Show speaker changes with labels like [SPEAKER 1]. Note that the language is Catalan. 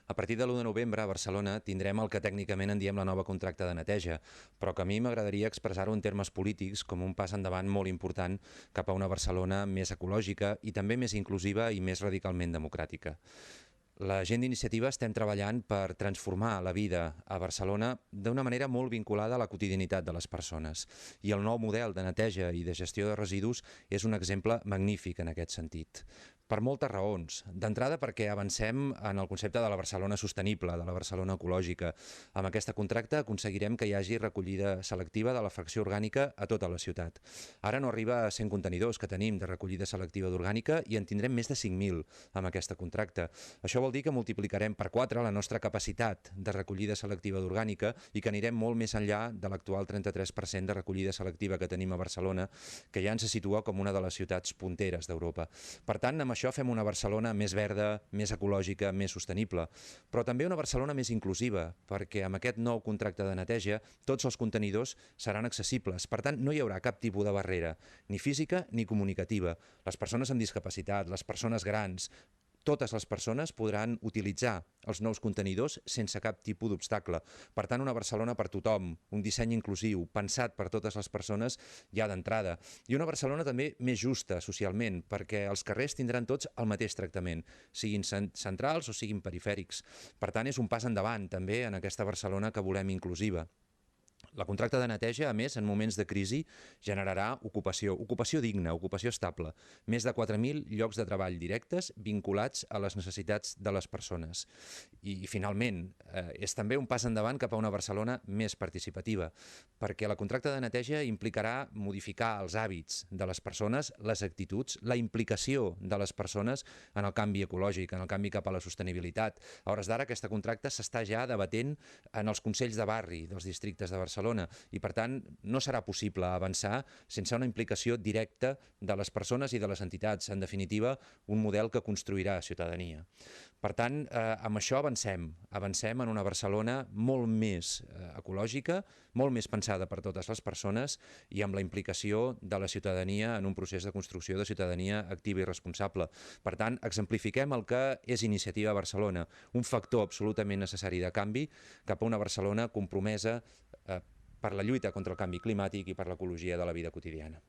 [SPEAKER 1] A partir de l'1 de novembre, a Barcelona, tindrem el que tècnicament en diem la nova contracta de neteja, però que a mi m'agradaria expressar-ho en termes polítics com un pas endavant molt important cap a una Barcelona més ecològica i també més inclusiva i més radicalment democràtica. La gent d'Iniciativa estem treballant per transformar la vida a Barcelona d'una manera molt vinculada a la quotidianitat de les persones. I el nou model de neteja i de gestió de residus és un exemple magnífic en aquest sentit. Per moltes raons. D'entrada perquè avancem en el concepte de la Barcelona sostenible, de la Barcelona ecològica. Amb aquesta contracta aconseguirem que hi hagi recollida selectiva de la fracció orgànica a tota la ciutat. Ara no arriba a 100 contenidors que tenim de recollida selectiva d'orgànica i en tindrem més de 5.000 amb aquesta contracta. Això vol dir que multiplicarem per 4 la nostra capacitat de recollida selectiva d'orgànica i que anirem molt més enllà de l'actual 33% de recollida selectiva que tenim a Barcelona, que ja ens situa com una de les ciutats punteres d'Europa. Per tant, amb això fem una Barcelona més verda, més ecològica, més sostenible, però també una Barcelona més inclusiva, perquè amb aquest nou contracte de neteja tots els contenidors seran accessibles. Per tant, no hi haurà cap tipus de barrera, ni física ni comunicativa. Les persones amb discapacitat, les persones grans, totes les persones podran utilitzar els nous contenidors sense cap tipus d'obstacle. Per tant, una Barcelona per tothom, un disseny inclusiu, pensat per totes les persones ja d'entrada. I una Barcelona també més justa socialment, perquè els carrers tindran tots el mateix tractament, siguin centrals o siguin perifèrics. Per tant, és un pas endavant també en aquesta Barcelona que volem inclusiva. La contracta de neteja, a més, en moments de crisi, generarà ocupació digna, ocupació estable, més de 4.000 llocs de treball directes vinculats a les necessitats de les persones. I finalment, és també un pas endavant cap a una Barcelona més participativa, perquè la contracta de neteja implicarà modificar els hàbits de les persones, les actituds, la implicació de les persones en el canvi ecològic, en el canvi cap a la sostenibilitat. A hores d'ara, aquesta contracta s'està ja debatent en els consells de barri dels districtes de Barcelona i, per tant, no serà possible avançar sense una implicació directa de les persones i de les entitats. En definitiva, un model que construirà ciutadania. Per tant, amb això avancem en una Barcelona molt més ecològica, molt més pensada per totes les persones i amb la implicació de la ciutadania en un procés de construcció de ciutadania activa i responsable. Per tant, exemplifiquem el que és Iniciativa Barcelona, un factor absolutament necessari de canvi cap a una Barcelona compromesa per la lluita contra el canvi climàtic i per l'ecologia de la vida quotidiana.